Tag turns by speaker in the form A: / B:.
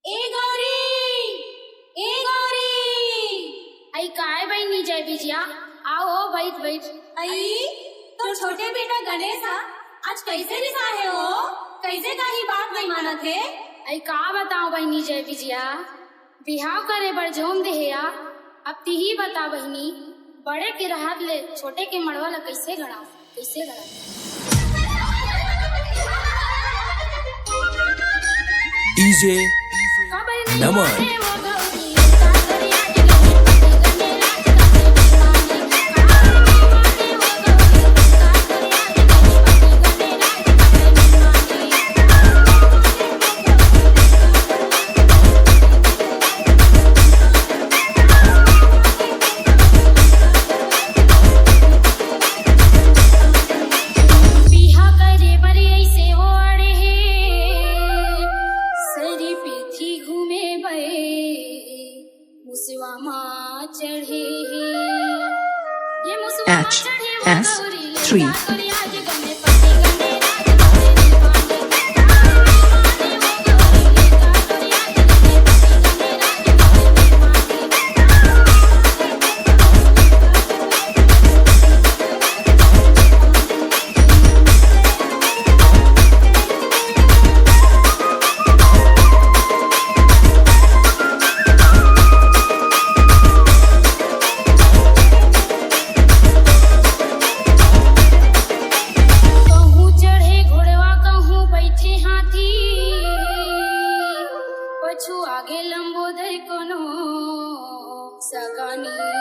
A: ए गौरी, ए गौरी।
B: आई काय बहनी जय बिजिया, आओ बैठ बैठ।
A: आई तो छोटे बेटा गणेश आज कैसे रिसा है हो? कैसे काही बात नहीं मानत है?
B: आई का बताओ बहनी जय बिजिया, बिहाव करे बर जोम देहिया। अब ती ही बता बहनी, बड़े के राहत ले छोटे के मड़वा ला कैसे गड़ाओ, कैसे गड़ाओ?
C: डीजे नमन। HS3
B: आगे लंबोदर कोनो सगानी।